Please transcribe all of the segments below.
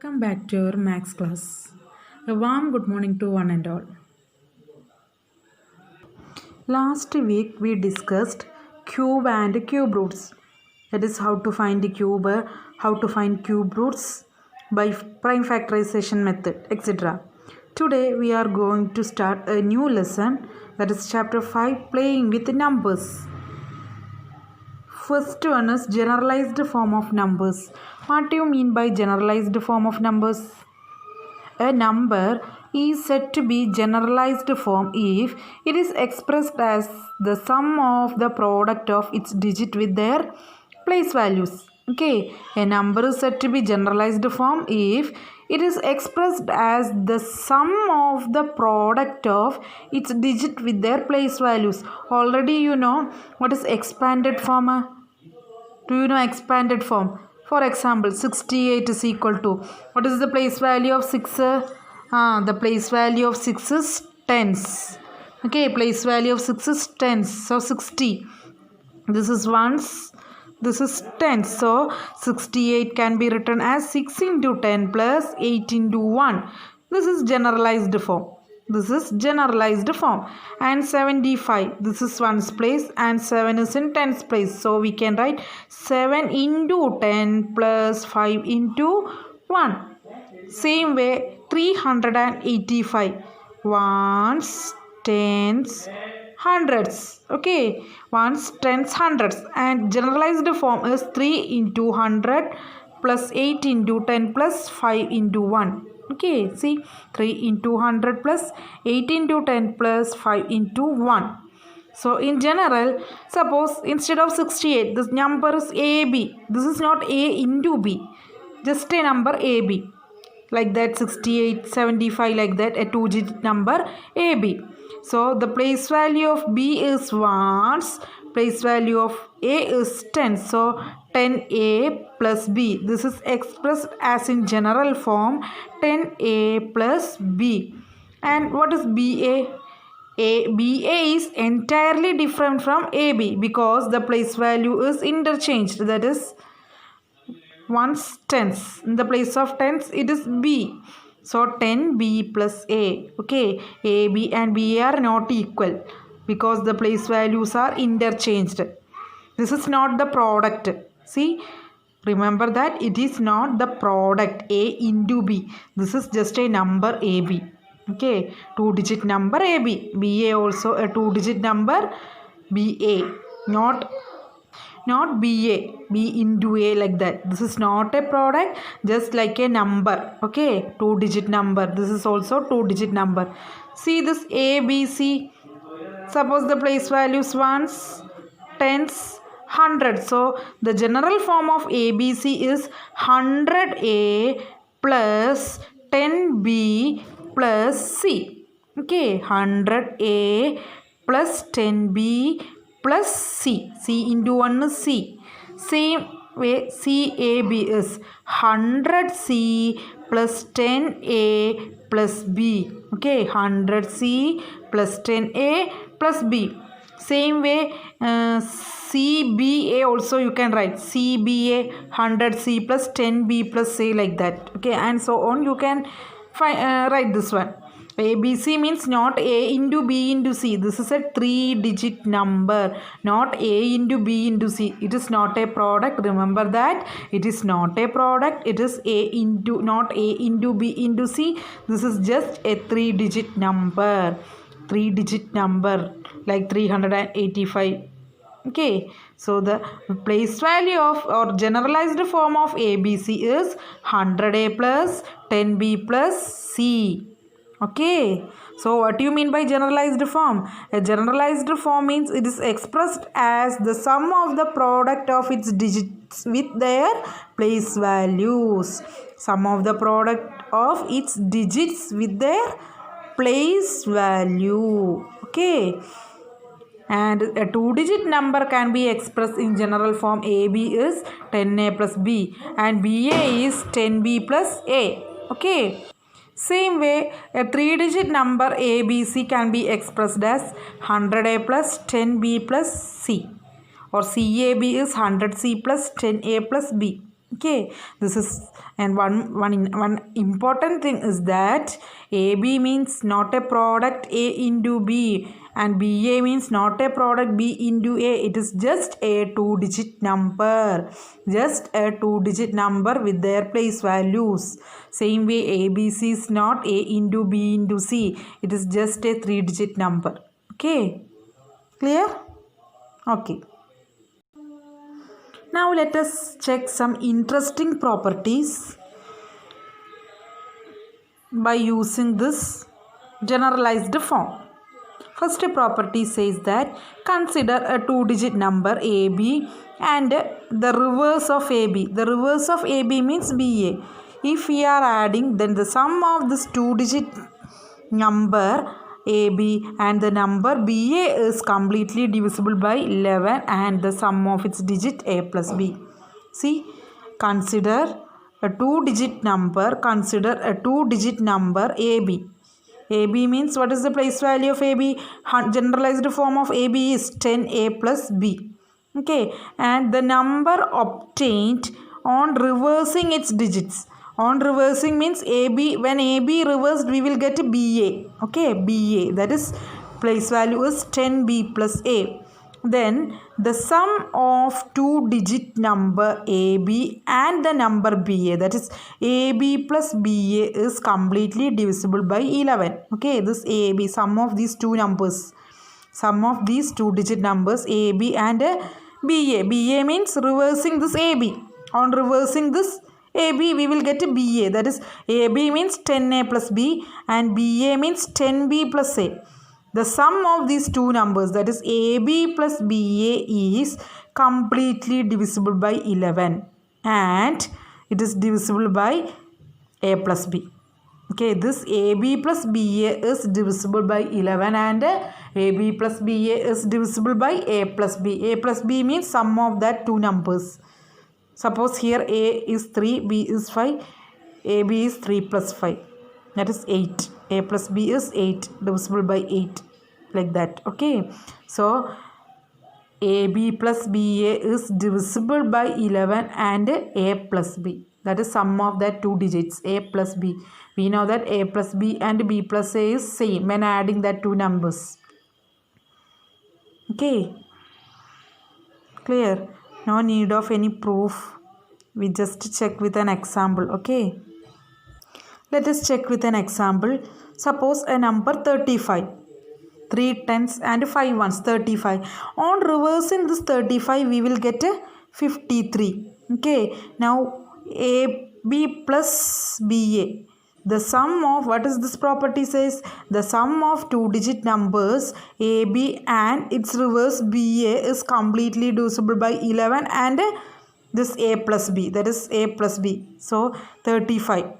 Welcome back to our max class. A warm good morning to one and all. Last week we discussed cube and cube roots. That is how to find the cube, how to find cube roots by prime factorization method, etc. Today we are going to start a new lesson, that is chapter 5, playing with numbers. First one is generalized form of numbers. What do you mean by generalized form of numbers? A number is said to be generalized form if it is expressed as the sum of the product of its digit with their place values. Okay, a number is said to be generalized form if it is expressed as the sum of the product of its digit with their place values. Already you know what is expanded form. Do you know expanded form? For example, 68 is equal to, what is the place value of 6? The place value of 6 is tens. Okay, place value of 6 is tens. So 60. This is ones. This is tens. So 68 can be written as 6 into 10 plus 8 into 1. This is generalized form. This is generalized form. And 75, this is ones place and 7 is in tens place. So we can write 7 into 10 plus 5 into 1. Same way 385, ones, tens, hundreds. Okay, ones, tens, hundreds. And generalized form is 3 into 100 plus 8 into 10 plus 5 into 1. Okay, see, 3 into 100 plus 8 into 10 plus 5 into 1. So in general, suppose instead of 68, this number is AB. This is not A into B, just a number AB. Like that, 68, 75, like that, a two-digit number AB. So the place value of B is ones, place value of A is 10. So 10A plus B. This is expressed as in general form 10A plus B. And what is BA? BA is entirely different from AB because the place value is interchanged. That is ones, tens. In the place of tens, it is B. So 10B plus A. Okay, AB and BA are not equal because the place values are interchanged. This is not the product. See, remember that it is not the product A into B. This is just a number AB. Okay, two-digit number AB. BA also a two-digit number BA. Not BA, B into A, like that. This is not a product, just like a number. Okay, two-digit number. This is also two-digit number. See this A, B, C. Suppose the place values ones, tens, 100. So the general form of ABC is 100A plus 10B plus C. Okay, 100A plus 10B plus C. C into 1 is C. Same way CAB is 100C plus 10A plus B. Okay, 100C plus 10A plus B. Same way CBA also you can write CBA 100C plus 10B plus C, like that. Okay, and so on you can write this one. ABC means not A into B into C. This is a three-digit number, not A into B into C. It is not a product. Remember that. It is not a product. It is not A into B into C. This is just a three-digit number. Three-digit number like 385. Okay, so the place value of or generalized form of ABC is 100A plus 10B plus C. Okay, so what do you mean by generalized form? A generalized form means it is expressed as the sum of the product of its digits with their place values. Sum of the product of its digits with their place value. Okay, and a two-digit number can be expressed in general form. AB is 10A plus B and BA is 10B plus A. Okay. Same way, a three-digit number ABC can be expressed as 100A plus 10B plus C, or CAB is 100C plus 10A plus B. Okay, this is, and one important thing is that AB means not a product A into B, and BA means not a product B into A. It is just a two-digit number, just a two-digit number with their place values. Same way, ABC is not A into B into C. It is just a three-digit number. Okay, clear? Okay. Now let us check some interesting properties by using this generalized form. First property says that consider a two-digit number AB and the reverse of AB. The reverse of AB means BA. If we are adding, then the sum of this two-digit number AB and the number BA is completely divisible by 11 and the sum of its digit A plus B. See, consider a two-digit number, consider a two-digit number AB. AB means what is the place value of AB? Generalized form of AB is 10A plus B. Okay, and the number obtained on reversing its digits. On reversing means AB, when AB reversed we will get BA. Okay, BA, that is place value is 10B plus A. Then the sum of two-digit number AB and the number BA, that is AB plus BA, is completely divisible by 11. Okay, this AB, sum of these two numbers, sum of these two-digit numbers AB and BA. BA means reversing this AB. On reversing this AB we will get BA, that is AB means 10A plus B and BA means 10B plus A. The sum of these two numbers, that is AB plus BA, is completely divisible by 11 and it is divisible by A plus B. Okay, this AB plus BA is divisible by 11 and AB plus BA is divisible by A plus B. A plus B means sum of that two numbers. Suppose here A is 3, B is 5, AB is 3 plus 5. That is 8. A plus B is 8, divisible by 8. Like that. Okay. So, AB plus BA is divisible by 11 and A plus B. That is sum of that two digits, A plus B. We know that A plus B and B plus A is same when adding that two numbers. Okay. Clear? No need of any proof. We just check with an example. Okay. Let us check with an example. Suppose a number 35. 3 tens and 5 ones, 35. On reversing this 35 we will get a 53. Okay. Now AB plus BA. The sum of, what is this property says? The sum of two-digit numbers AB and its reverse BA is completely divisible by 11 and this A plus B, that is A plus B. So 35.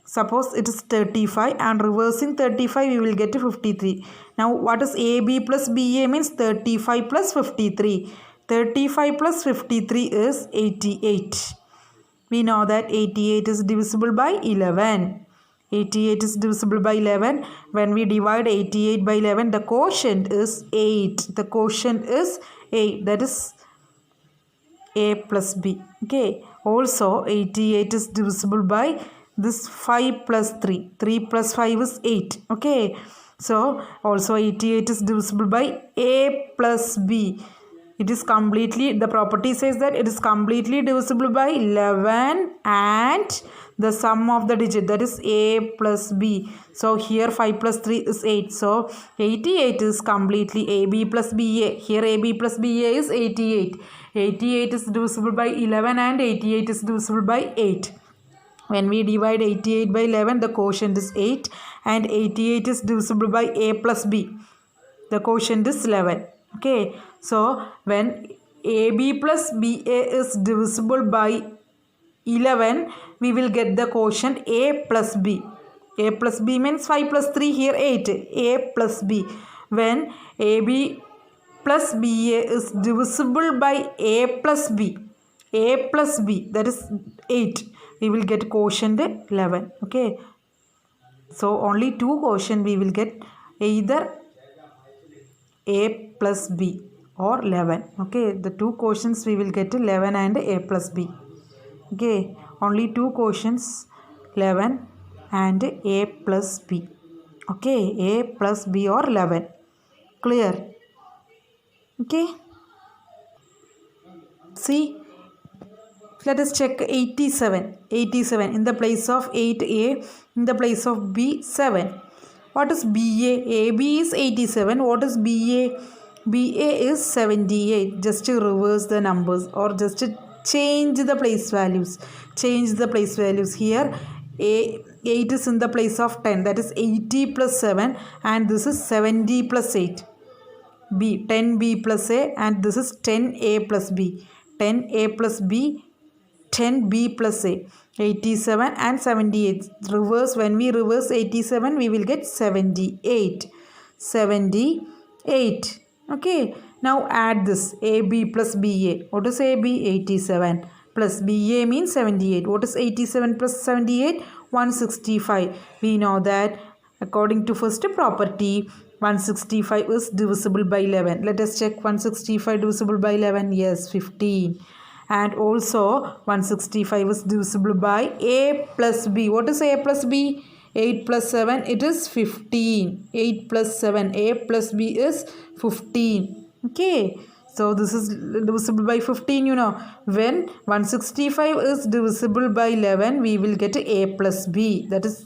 Suppose it is 35 and reversing 35 we will get to 53. Now what is AB plus BA means? 35 plus 53. 35 plus 53 is 88. We know that 88 is divisible by 11. 88 is divisible by 11. When we divide 88 by 11, the quotient is 8. The quotient is 8. That is A plus B. Okay. Also, 88 is divisible by this 5 plus 3. 3 plus 5 is 8. Okay. So, also 88 is divisible by A plus B. It is completely, the property says that it is completely divisible by 11 and the sum of the digit, that is A plus B. So here 5 plus 3 is 8. So 88 is completely AB plus BA. Here AB plus BA is 88. 88 is divisible by 11 and 88 is divisible by 8. When we divide 88 by 11, the quotient is 8 and 88 is divisible by A plus B. The quotient is 11. Okay. So when AB plus BA is divisible by 11, we will get the quotient A plus B. A plus B means 5 plus 3, here 8. A plus B. When AB plus BA is divisible by A plus B. A plus B, that is 8. We will get quotient 11. Okay. So only two quotient we will get, either A plus B or 11. Okay. The two quotients we will get 11 and A plus B. Okay, only two quotients, 11 and a plus b. Okay, a plus b or 11. Clear? Okay. See, let us check 87. 87 in the place of 8a, in the place of b, 7. What is BA? AB is 87. What is BA? BA is 78. Just to reverse the numbers or just to change the place values. Change the place values here. 8 is in the place of 10. That is 80 plus 7 and this is 70 plus 8. B, 10b plus a and this is 10a plus b. 10a plus b, 10b plus a. 87 and 78. Reverse, when we reverse 87, we will get 78. 78. Okay. Now add this AB plus BA. What is AB? 87. Plus BA means 78. What is 87 plus 78? 165. We know that according to first property, 165 is divisible by 11. Let us check 165 divisible by 11. Yes, 15. And also 165 is divisible by a plus b. What is a plus b? 8 plus 7, it is 15. 8 plus 7, a plus b is 15. Okay. So this is divisible by 15, you know. When 165 is divisible by 11, we will get a plus b. That is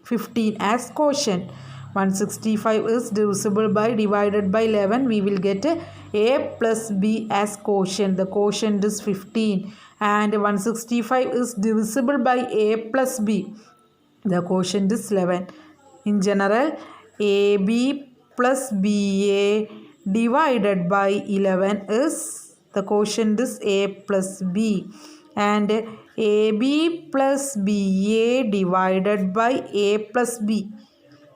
15 as quotient. 165 is divisible by divided by 11. We will get a plus b as quotient. The quotient is 15. And 165 is divisible by a plus b. The quotient is 11. In general, AB plus BA divided by 11 is, the quotient is a plus b. And AB plus BA divided by a plus b.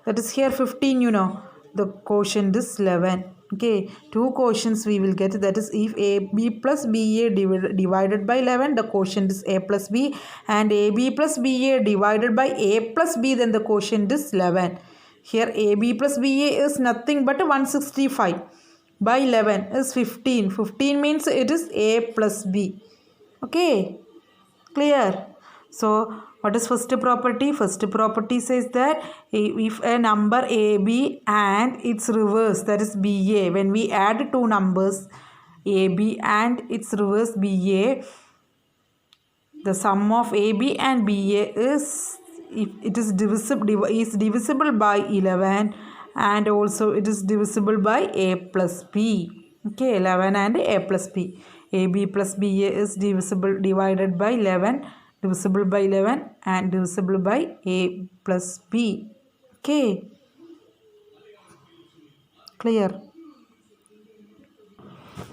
That is here 15, you know. The quotient is 11. Okay, two quotients we will get. That is, if AB plus BA divided by 11, the quotient is a plus b. And AB plus BA divided by a plus b, then the quotient is 11. Here AB plus BA is nothing but 165 by 11 is 15. 15 means it is a plus b. Okay, clear? So what is first property? First property says that if a number AB and its reverse, that is BA, when we add two numbers AB and its reverse BA, the sum of AB and BA is, if it is divisible by 11 and also it is divisible by a plus b. Okay, 11 and a plus b. AB plus BA is divided by 11, divisible by 11 and divisible by a plus b. Okay, clear?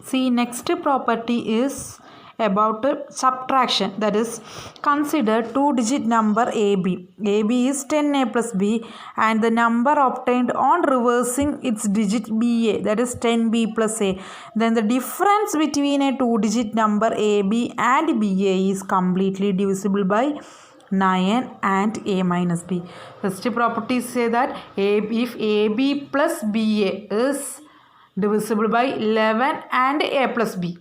See, next property is about subtraction. That is, consider two-digit number AB. AB is 10a plus b and the number obtained on reversing its digit BA, that is 10b plus a. Then the difference between a two-digit number AB and BA is completely divisible by 9 and a minus b. First properties say that if AB plus BA is divisible by 11 and a plus b.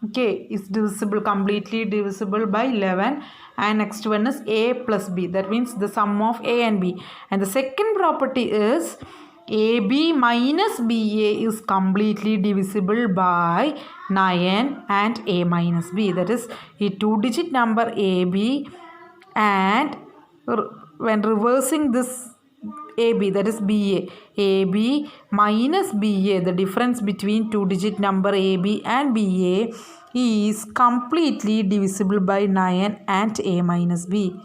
Okay, is divisible, completely divisible by 11, and next one is a plus b. That means the sum of a and b. And the second property is AB minus BA is completely divisible by 9 and a minus b. That is, a two-digit number AB, and when reversing this AB, that is BA, AB minus BA, the difference between two-digit number AB and BA is completely divisible by 9 and a minus b.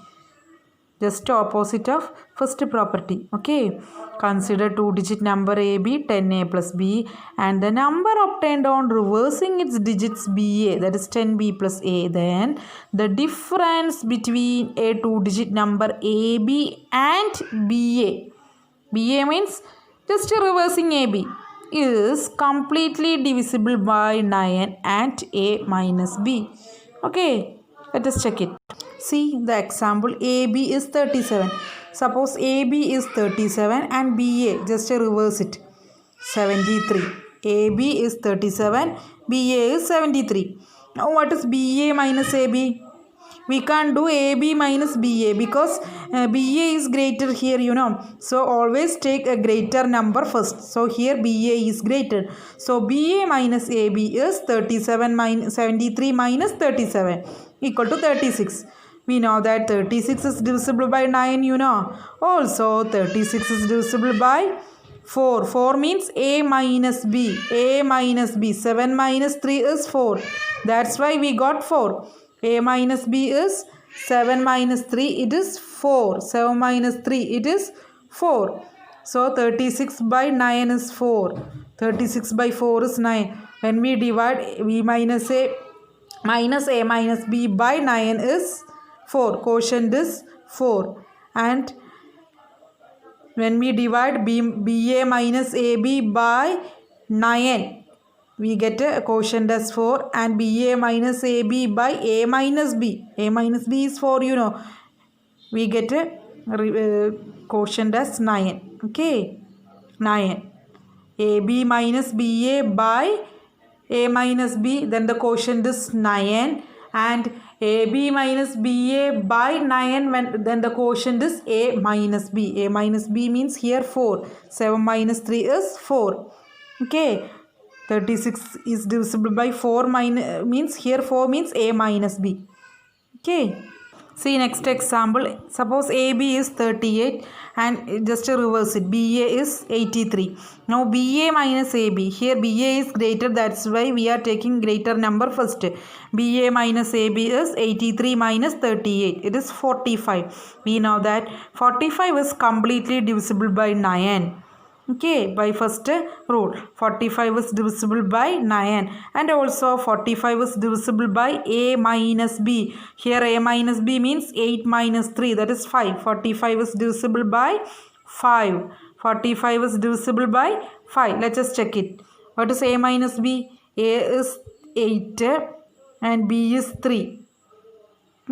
Just opposite of first property. Okay, consider two-digit number AB 10a plus b and the number obtained on reversing its digits BA, that is 10b plus a. Then the difference between a two-digit number AB and BA, BA means just reversing AB, is completely divisible by 9 and a minus b. Okay, let us check it. See the example, AB is 37. Suppose AB is 37 and BA, just reverse it, 73. AB is 37, BA is 73. Now what is BA minus AB? we can't do AB minus BA because BA is greater here, so always take a greater number first. So here BA is greater, so BA minus AB is 73 minus 37 equal to 36. We know that 36 is divisible by 9, also 36 is divisible by 4. 4 means A minus B. A minus B. 7 minus 3 is 4. That's why we got 4. A minus B is 7 minus 3. It is 4. 7 minus 3. It is 4. So 36 by 9 is 4. 36 by 4 is 9. When we divide B minus A minus B by 9 is 4. Quotient is 4. And when we divide BA minus AB by 9, we get a quotient as 4, and BA minus AB by A minus B. A minus B is 4, we get a quotient as 9. Okay, 9. AB minus BA by A minus B, then the quotient is 9, and AB minus BA by 9, then the quotient is A minus B. A minus B means here 4. 7 minus 3 is 4. Okay. 36 is divisible by 4 means here 4 means A minus B. Okay. See next example. Suppose AB is 38 and just to reverse it, BA is 83. Now BA minus AB. Here BA is greater, that's why we are taking greater number first. BA minus AB is 83 minus 38. It is 45. We know that 45 is completely divisible by 9. Okay, by first rule, 45 is divisible by 9, and also 45 is divisible by A minus B. Here A minus B means 8 minus 3, that is 5. 45 is divisible by 5. 45 is divisible by 5. Let us check it. What is A minus B? A is 8 and B is 3.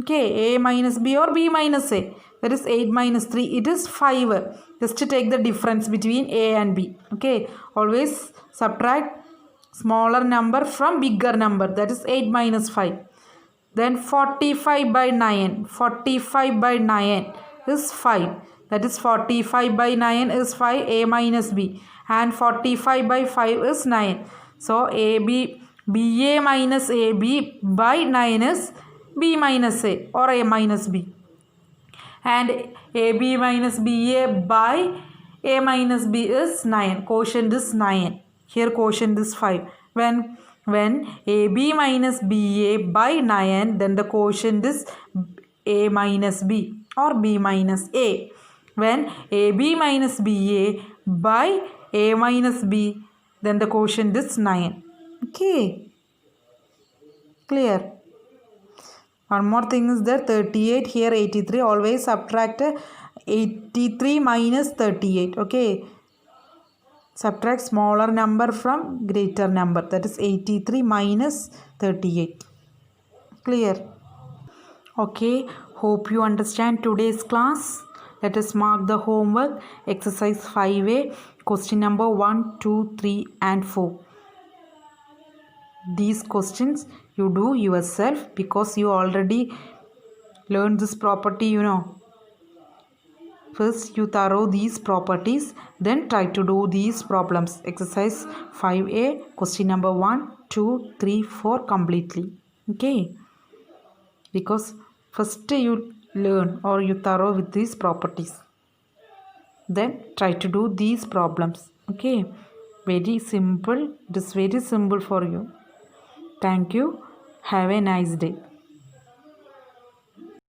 Okay, A minus B or B minus A. That is 8 minus 3. It is 5. Just to take the difference between A and B. Okay, always subtract smaller number from bigger number. That is 8 minus 5. Then 45 by 9. 45 by 9 is 5. That is 45 by 9 is 5. A minus B. And 45 by 5 is 9. So BA minus AB by 9 is B minus A or A minus B. And AB minus BA by A minus B is 9. Quotient is 9. Here quotient is 5. When AB minus BA by 9, then the quotient is A minus B or B minus A. When AB minus BA by A minus B, then the quotient is 9. Okay. Clear? One more thing is there, 38, here 83. Always subtract 83 minus 38. Okay. Subtract smaller number from greater number. That is 83 minus 38. Clear? Okay. Hope you understand today's class. Let us mark the homework. Exercise 5A. Question number 1, 2, 3 and 4. These questions you do yourself because you already learned this property, First you thorough these properties, then try to do these problems. Exercise 5A, question number 1, 2, 3, 4 completely. Okay. Because first you learn or you thorough with these properties. Then try to do these problems. Okay. Very simple. It is very simple for you. Thank you. Have a nice day.